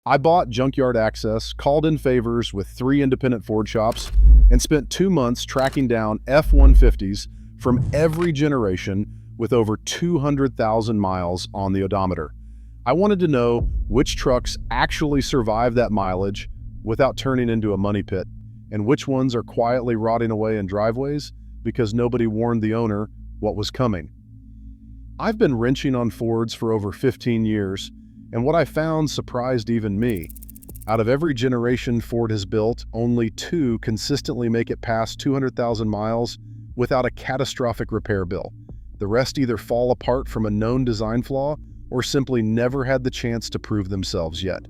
I bought junkyard access, called in favors with 3 independent Ford shops, and spent 2 months tracking down F-150s from every generation with over 200,000 miles on the odometer. I wanted to know which trucks actually survive that mileage without turning into a money pit, and which ones are quietly rotting away in driveways because nobody warned the owner what was coming. I've been wrenching on Fords for over 15 years, and what I found surprised even me. Out of every generation Ford has built, only 2 consistently make it past 200,000 miles without a catastrophic repair bill. The rest either fall apart from a known design flaw or simply never had the chance to prove themselves yet.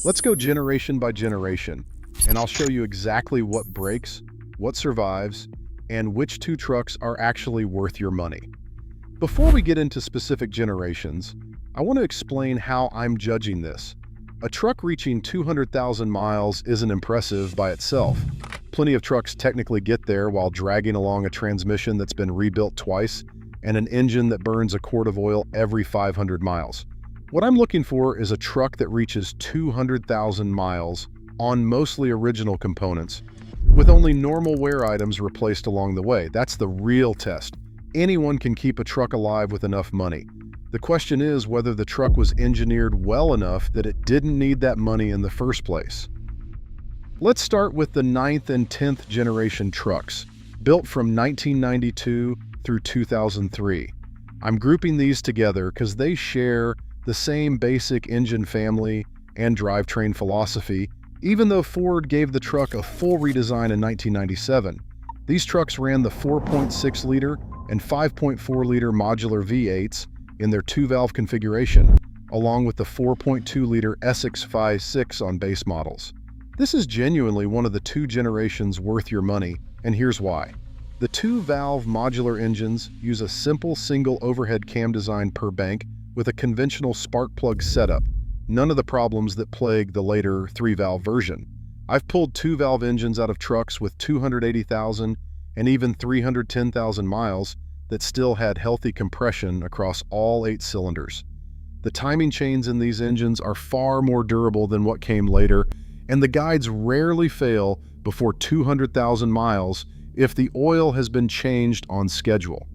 Let's go generation by generation, and I'll show you exactly what breaks, what survives, and which 2 trucks are actually worth your money. Before we get into specific generations, I want to explain how I'm judging this. A truck reaching 200,000 miles isn't impressive by itself. Plenty of trucks technically get there while dragging along a transmission that's been rebuilt twice and an engine that burns a quart of oil every 500 miles. What I'm looking for is a truck that reaches 200,000 miles on mostly original components, with only normal wear items replaced along the way. That's the real test. Anyone can keep a truck alive with enough money. The question is whether the truck was engineered well enough that it didn't need that money in the first place. Let's start with the 9th and 10th generation trucks, built from 1992 through 2003. I'm grouping these together because they share the same basic engine family and drivetrain philosophy, even though Ford gave the truck a full redesign in 1997. These trucks ran the 4.6-liter and 5.4-liter modular V8s in their 2-valve configuration, along with the 4.2-liter Essex 5.6 on base models. This is genuinely one of the 2 generations worth your money, and here's why. The 2-valve modular engines use a simple single overhead cam design per bank with a conventional spark plug setup, none of the problems that plague the later 3-valve version. I've pulled 2-valve engines out of trucks with 280,000 and even 310,000 miles that still had healthy compression across all 8 cylinders. The timing chains in these engines are far more durable than what came later, and the guides rarely fail before 200,000 miles if the oil has been changed on schedule.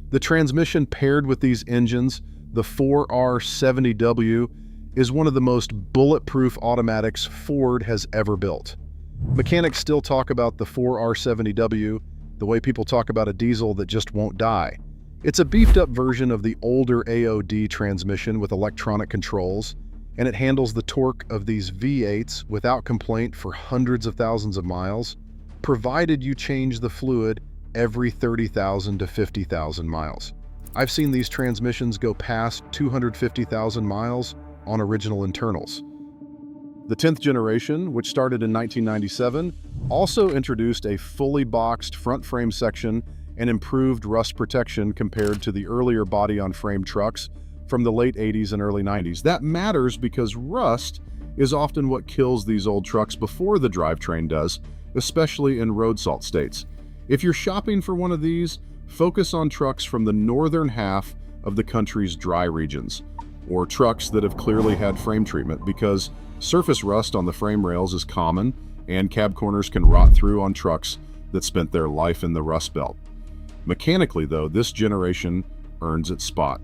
The transmission paired with these engines, the 4R70W, is one of the most bulletproof automatics Ford has ever built. Mechanics still talk about the 4R70W the way people talk about a diesel that just won't die. It's a beefed-up version of the older AOD transmission with electronic controls, and it handles the torque of these V8s without complaint for hundreds of thousands of miles, provided you change the fluid every 30,000 to 50,000 miles. I've seen these transmissions go past 250,000 miles on original internals. The 10th generation, which started in 1997, also introduced a fully boxed front frame section and improved rust protection compared to the earlier body-on-frame trucks from the late 80s and early 90s. That matters because rust is often what kills these old trucks before the drivetrain does, especially in road salt states. If you're shopping for one of these, focus on trucks from the northern half of the country's dry regions, or trucks that have clearly had frame treatment, because surface rust on the frame rails is common, and cab corners can rot through on trucks that spent their life in the rust belt. Mechanically, though, this generation earns its spot.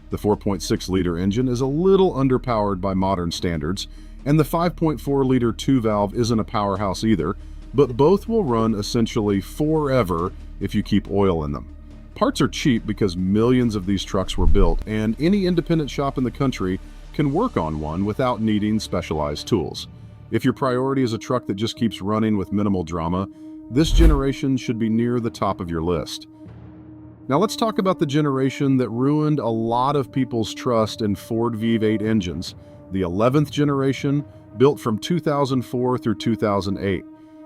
The 4.6-liter engine is a little underpowered by modern standards, and the 5.4-liter 2-valve isn't a powerhouse either, but both will run essentially forever if you keep oil in them. Parts are cheap because millions of these trucks were built, and any independent shop in the country can work on one without needing specialized tools. If your priority is a truck that just keeps running with minimal drama, this generation should be near the top of your list. Now let's talk about the generation that ruined a lot of people's trust in Ford V8 engines, the 11th generation, built from 2004 through 2008.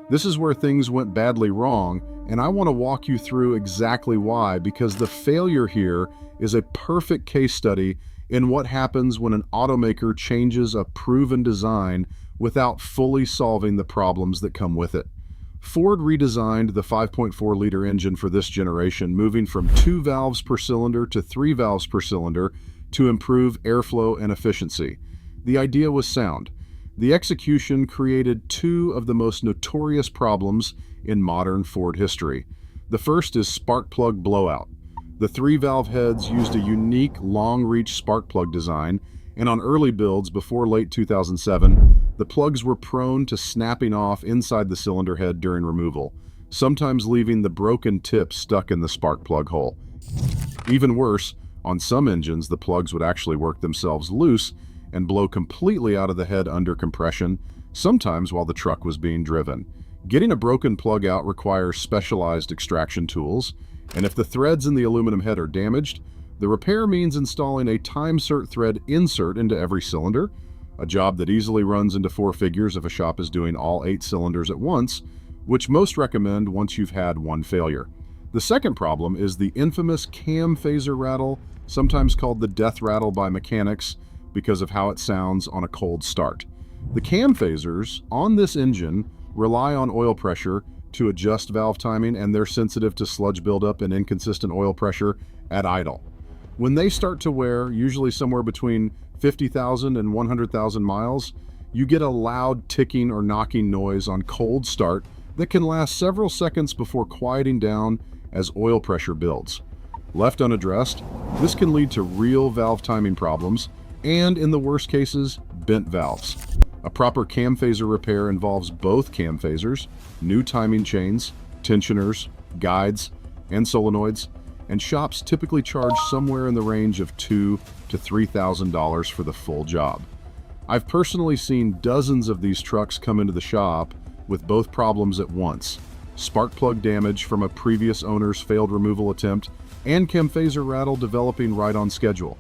This is where things went badly wrong, and I want to walk you through exactly why, because the failure here is a perfect case study in what happens when an automaker changes a proven design without fully solving the problems that come with it. Ford redesigned the 5.4-liter engine for this generation, moving from 2 valves per cylinder to 3 valves per cylinder to improve airflow and efficiency. The idea was sound. The execution created two of the most notorious problems in modern Ford history. The first is spark plug blowout. The three valve heads used a unique long-reach spark plug design, and on early builds before late 2007, the plugs were prone to snapping off inside the cylinder head during removal, sometimes leaving the broken tip stuck in the spark plug hole. Even worse, on some engines the plugs would actually work themselves loose and blow completely out of the head under compression, sometimes while the truck was being driven. Getting a broken plug out requires specialized extraction tools, and if the threads in the aluminum head are damaged, the repair means installing a time-cert thread insert into every cylinder, a job that easily runs into four figures if a shop is doing all 8 cylinders at once, which most recommend once you've had one failure. The second problem is the infamous cam phaser rattle, sometimes called the death rattle by mechanics because of how it sounds on a cold start. The cam phasers on this engine rely on oil pressure to adjust valve timing, and they're sensitive to sludge buildup and inconsistent oil pressure at idle. When they start to wear, usually somewhere between 50,000 and 100,000 miles, you get a loud ticking or knocking noise on cold start that can last several seconds before quieting down as oil pressure builds. Left unaddressed, this can lead to real valve timing problems and, in the worst cases, bent valves. A proper cam phaser repair involves both cam phasers, new timing chains, tensioners, guides, and solenoids, and shops typically charge somewhere in the range of $2,000 to $3,000 for the full job. I've personally seen dozens of these trucks come into the shop with both problems at once: spark plug damage from a previous owner's failed removal attempt and cam phaser rattle developing right on schedule.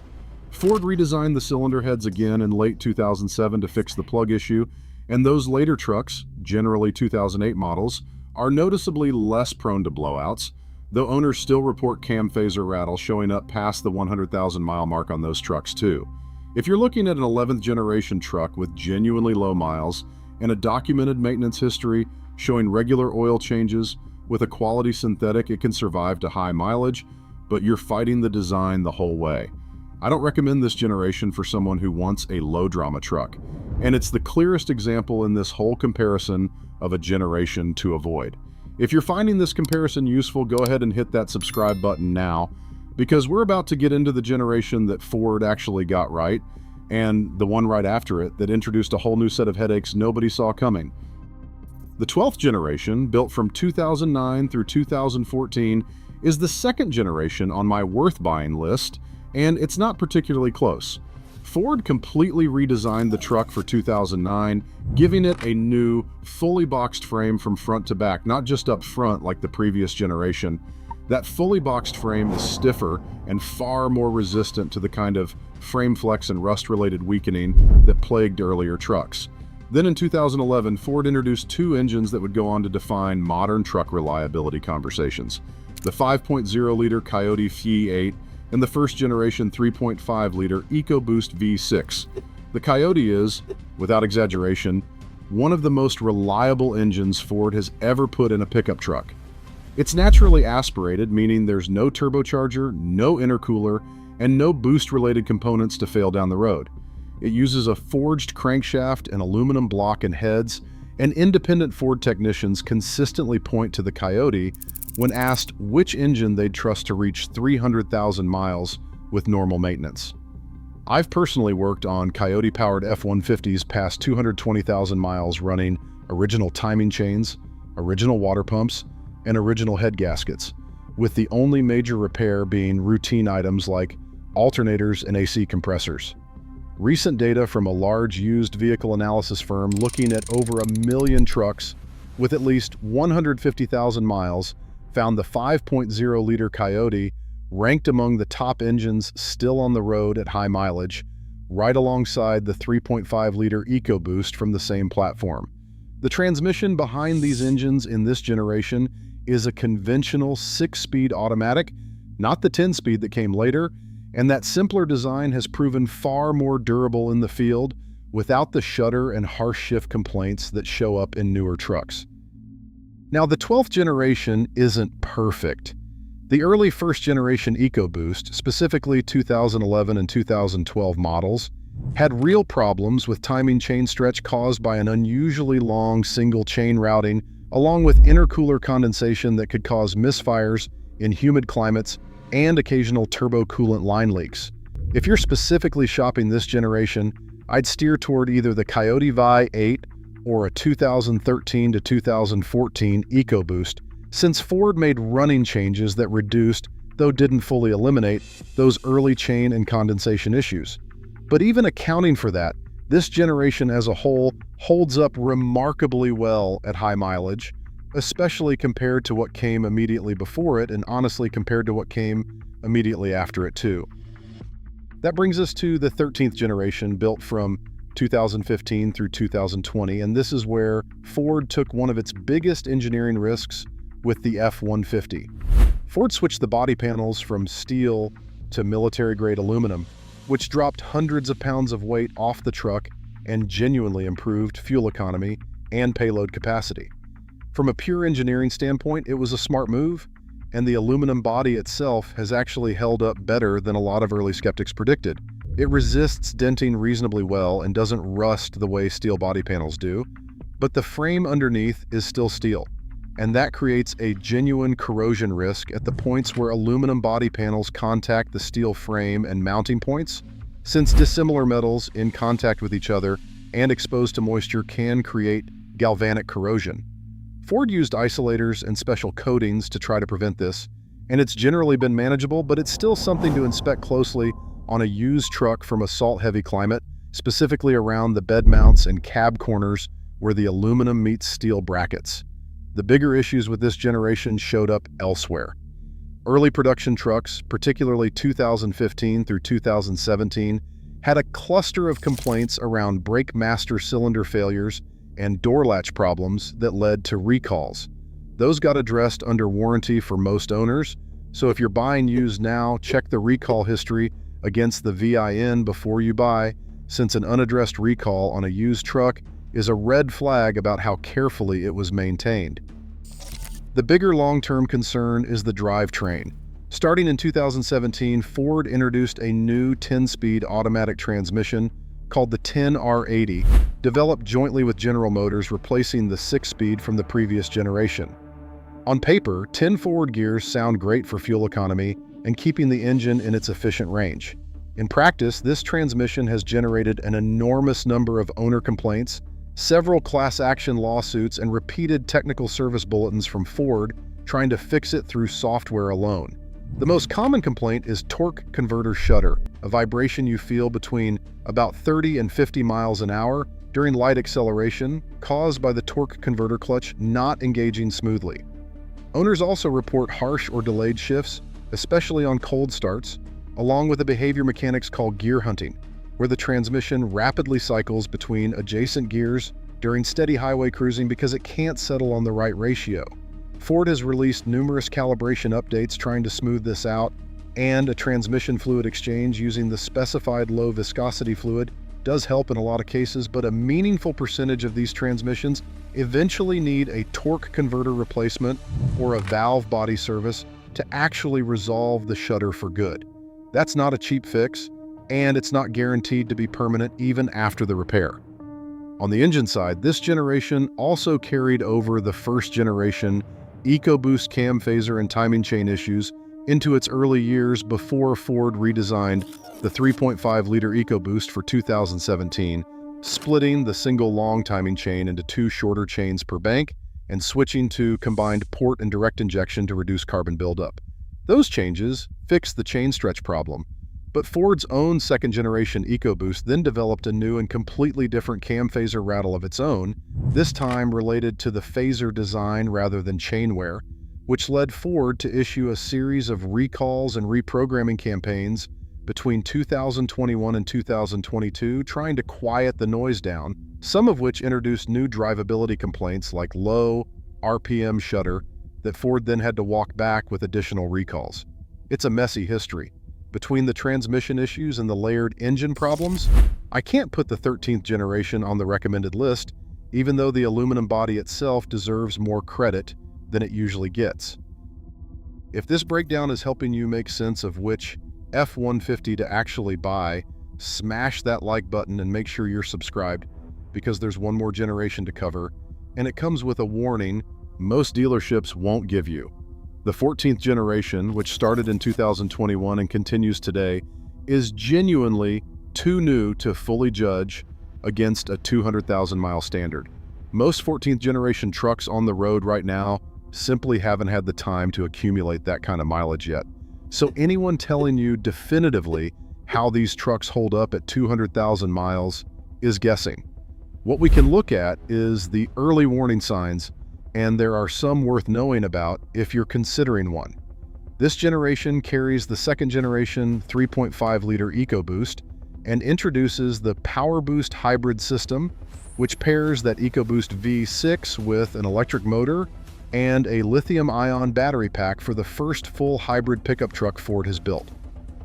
Ford redesigned the cylinder heads again in late 2007 to fix the plug issue, and those later trucks, generally 2008 models, are noticeably less prone to blowouts, though owners still report cam phaser rattle showing up past the 100,000 mile mark on those trucks too. If you're looking at an 11th generation truck with genuinely low miles and a documented maintenance history showing regular oil changes with a quality synthetic, it can survive to high mileage, but you're fighting the design the whole way. I don't recommend this generation for someone who wants a low-drama truck, and it's the clearest example in this whole comparison of a generation to avoid. If you're finding this comparison useful, go ahead and hit that subscribe button now, because we're about to get into the generation that Ford actually got right, and the one right after it that introduced a whole new set of headaches nobody saw coming. The 12th generation, built from 2009 through 2014, is the second generation on my worth buying list, and it's not particularly close. Ford completely redesigned the truck for 2009, giving it a new, fully boxed frame from front to back, not just up front like the previous generation. That fully boxed frame is stiffer and far more resistant to the kind of frame flex and rust-related weakening that plagued earlier trucks. Then in 2011, Ford introduced two engines that would go on to define modern truck reliability conversations: the 5.0-liter Coyote V8 and the first-generation 3.5-liter EcoBoost V6. The Coyote is, without exaggeration, one of the most reliable engines Ford has ever put in a pickup truck. It's naturally aspirated, meaning there's no turbocharger, no intercooler, and no boost-related components to fail down the road. It uses a forged crankshaft and aluminum block and heads, and independent Ford technicians consistently point to the Coyote when asked which engine they'd trust to reach 300,000 miles with normal maintenance. I've personally worked on Coyote-powered F-150s past 220,000 miles running original timing chains, original water pumps, and original head gaskets, with the only major repair being routine items like alternators and AC compressors. Recent data from a large used vehicle analysis firm looking at over 1 million trucks with at least 150,000 miles found the 5.0-liter Coyote ranked among the top engines still on the road at high mileage, right alongside the 3.5-liter EcoBoost from the same platform. The transmission behind these engines in this generation is a conventional 6-speed automatic, not the 10-speed that came later, and that simpler design has proven far more durable in the field without the shudder and harsh shift complaints that show up in newer trucks. Now, the 12th generation isn't perfect. The early first-generation EcoBoost, specifically 2011 and 2012 models, had real problems with timing chain stretch caused by an unusually long single chain routing, along with intercooler condensation that could cause misfires in humid climates and occasional turbo coolant line leaks. If you're specifically shopping this generation, I'd steer toward either the Coyote Vi 8 or a 2013 to 2014 EcoBoost, since Ford made running changes that reduced, though didn't fully eliminate, those early chain and condensation issues. But even accounting for that, this generation as a whole holds up remarkably well at high mileage, especially compared to what came immediately before it, and honestly compared to what came immediately after it too. That brings us to the 13th generation, built from 2015 through 2020, and this is where Ford took one of its biggest engineering risks with the F-150. Ford switched the body panels from steel to military-grade aluminum, which dropped hundreds of pounds of weight off the truck and genuinely improved fuel economy and payload capacity. From a pure engineering standpoint, it was a smart move, and the aluminum body itself has actually held up better than a lot of early skeptics predicted. It resists denting reasonably well and doesn't rust the way steel body panels do, but the frame underneath is still steel, and that creates a genuine corrosion risk at the points where aluminum body panels contact the steel frame and mounting points, since dissimilar metals in contact with each other and exposed to moisture can create galvanic corrosion. Ford used isolators and special coatings to try to prevent this, and it's generally been manageable, but it's still something to inspect closely on a used truck from a salt-heavy climate, specifically around the bed mounts and cab corners where the aluminum meets steel brackets. The bigger issues with this generation showed up elsewhere. Early production trucks, particularly 2015 through 2017, had a cluster of complaints around brake master cylinder failures and door latch problems that led to recalls. Those got addressed under warranty for most owners, so if you're buying used now, check the recall history against the VIN before you buy, since an unaddressed recall on a used truck is a red flag about how carefully it was maintained. The bigger long-term concern is the drivetrain. Starting in 2017, Ford introduced a new 10-speed automatic transmission called the 10R80, developed jointly with General Motors, replacing the 6-speed from the previous generation. On paper, 10 forward gears sound great for fuel economy and keeping the engine in its efficient range. In practice, this transmission has generated an enormous number of owner complaints, several class action lawsuits, and repeated technical service bulletins from Ford trying to fix it through software alone. The most common complaint is torque converter shudder, a vibration you feel between about 30 and 50 miles an hour during light acceleration, caused by the torque converter clutch not engaging smoothly. Owners also report harsh or delayed shifts, especially on cold starts, along with a behavior mechanics called gear hunting, where the transmission rapidly cycles between adjacent gears during steady highway cruising because it can't settle on the right ratio. Ford has released numerous calibration updates trying to smooth this out, and a transmission fluid exchange using the specified low viscosity fluid does help in a lot of cases, but a meaningful percentage of these transmissions eventually need a torque converter replacement or a valve body service to actually resolve the shudder for good. That's not a cheap fix, and it's not guaranteed to be permanent even after the repair. On the engine side, this generation also carried over the first generation EcoBoost cam phaser and timing chain issues into its early years before Ford redesigned the 3.5-liter EcoBoost for 2017, splitting the single long timing chain into two shorter chains per bank and switching to combined port and direct injection to reduce carbon buildup. Those changes fixed the chain stretch problem, but Ford's own second-generation EcoBoost then developed a new and completely different cam phaser rattle of its own, this time related to the phaser design rather than chain wear, which led Ford to issue a series of recalls and reprogramming campaigns between 2021 and 2022, trying to quiet the noise down, some of which introduced new drivability complaints like low RPM shudder that Ford then had to walk back with additional recalls. It's a messy history. Between the transmission issues and the layered engine problems, I can't put the 13th generation on the recommended list, even though the aluminum body itself deserves more credit than it usually gets. If this breakdown is helping you make sense of which F-150 to actually buy, smash that like button and make sure you're subscribed because there's one more generation to cover, and it comes with a warning most dealerships won't give you. The 14th generation, which started in 2021 and continues today, is genuinely too new to fully judge against a 200,000-mile standard. Most 14th generation trucks on the road right now simply haven't had the time to accumulate that kind of mileage yet. So anyone telling you definitively how these trucks hold up at 200,000 miles is guessing. What we can look at is the early warning signs, and there are some worth knowing about if you're considering one. This generation carries the second generation 3.5-liter EcoBoost and introduces the PowerBoost hybrid system, which pairs that EcoBoost V6 with an electric motor and a lithium-ion battery pack for the first full hybrid pickup truck Ford has built.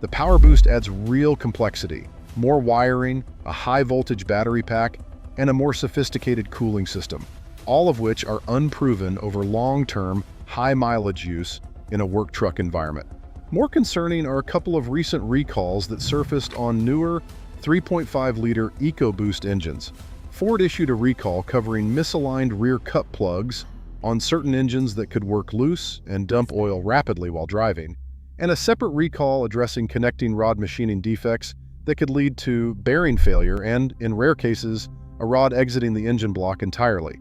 The PowerBoost adds real complexity, more wiring, a high-voltage battery pack, and a more sophisticated cooling system, all of which are unproven over long-term, high-mileage use in a work truck environment. More concerning are a couple of recent recalls that surfaced on newer 3.5-liter EcoBoost engines. Ford issued a recall covering misaligned rear cup plugs on certain engines that could work loose and dump oil rapidly while driving, and a separate recall addressing connecting rod machining defects that could lead to bearing failure and, in rare cases, a rod exiting the engine block entirely.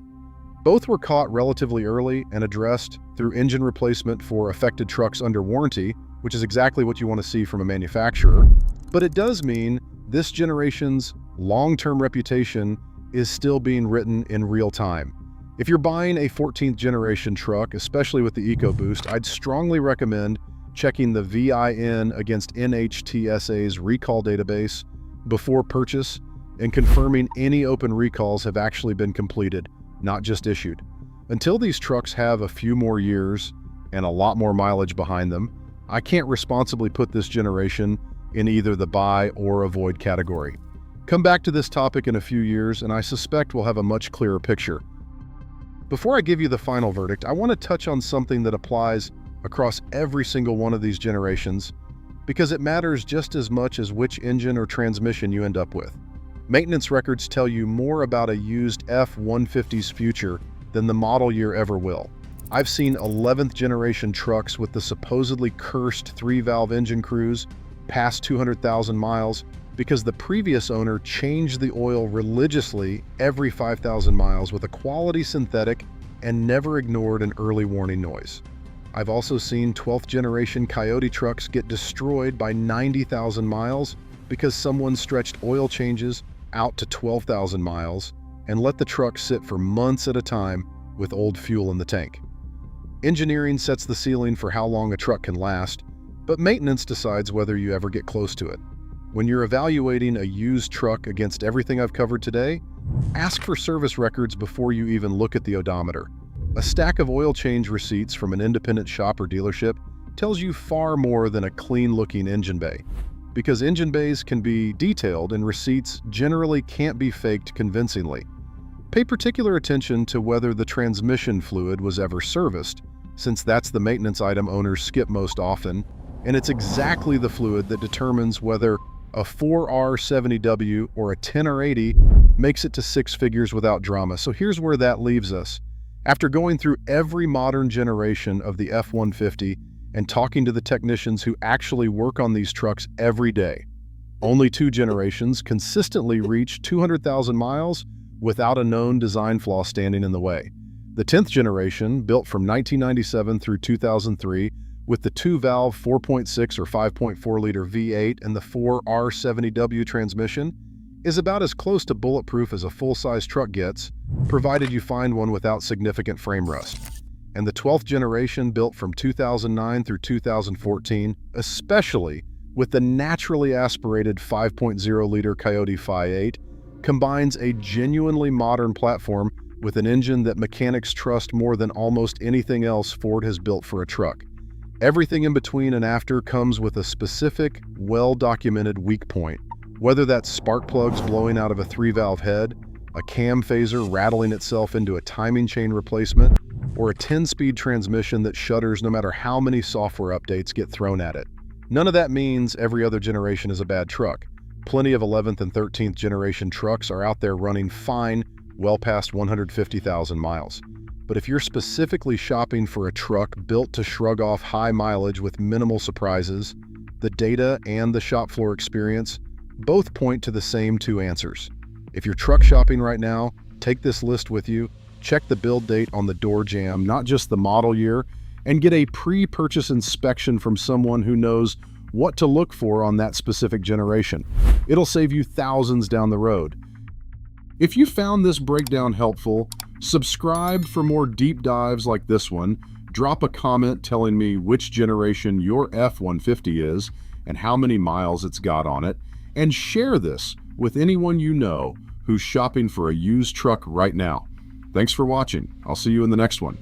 Both were caught relatively early and addressed through engine replacement for affected trucks under warranty, which is exactly what you want to see from a manufacturer. But it does mean this generation's long-term reputation is still being written in real time. If you're buying a 14th generation truck, especially with the EcoBoost, I'd strongly recommend checking the VIN against NHTSA's recall database before purchase and confirming any open recalls have actually been completed, not just issued. Until these trucks have a few more years and a lot more mileage behind them, I can't responsibly put this generation in either the buy or avoid category. Come back to this topic in a few years and I suspect we'll have a much clearer picture. Before I give you the final verdict, I want to touch on something that applies across every single one of these generations because it matters just as much as which engine or transmission you end up with. Maintenance records tell you more about a used F-150's future than the model year ever will. I've seen 11th generation trucks with the supposedly cursed 3-valve engine cruise past 200,000 miles because the previous owner changed the oil religiously every 5,000 miles with a quality synthetic and never ignored an early warning noise. I've also seen 12th generation Coyote trucks get destroyed by 90,000 miles because someone stretched oil changes out to 12,000 miles and let the truck sit for months at a time with old fuel in the tank. Engineering sets the ceiling for how long a truck can last, but maintenance decides whether you ever get close to it. When you're evaluating a used truck against everything I've covered today, ask for service records before you even look at the odometer. A stack of oil change receipts from an independent shop or dealership tells you far more than a clean-looking engine bay, because engine bays can be detailed and receipts generally can't be faked convincingly. Pay particular attention to whether the transmission fluid was ever serviced, since that's the maintenance item owners skip most often, and it's exactly the fluid that determines whether a 4R70W or a 10R80 makes it to six figures without drama. So here's where that leaves us. After going through every modern generation of the F-150 and talking to the technicians who actually work on these trucks every day, only 2 generations consistently reach 200,000 miles without a known design flaw standing in the way. The 10th generation, built from 1997 through 2003, with the 2-valve 4.6 or 5.4-liter V8 and the 4R70W transmission, is about as close to bulletproof as a full-size truck gets, provided you find one without significant frame rust. And the 12th generation, built from 2009 through 2014, especially with the naturally aspirated 5.0-liter Coyote Fi8, combines a genuinely modern platform with an engine that mechanics trust more than almost anything else Ford has built for a truck. Everything in between and after comes with a specific, well-documented weak point, whether that's spark plugs blowing out of a 3-valve head, a cam phaser rattling itself into a timing chain replacement, or a 10-speed transmission that shudders no matter how many software updates get thrown at it. None of that means every other generation is a bad truck, Plenty of 11th and 13th generation trucks are out there running fine, well past 150,000 miles. But if you're specifically shopping for a truck built to shrug off high mileage with minimal surprises, the data and the shop floor experience both point to the same two answers. If you're truck shopping right now, take this list with you, check the build date on the door jamb, not just the model year, and get a pre-purchase inspection from someone who knows what to look for on that specific generation. It'll save you thousands down the road. If you found this breakdown helpful, subscribe for more deep dives like this one, drop a comment telling me which generation your F-150 is and how many miles it's got on it, and share this with anyone you know who's shopping for a used truck right now. Thanks for watching. I'll see you in the next one.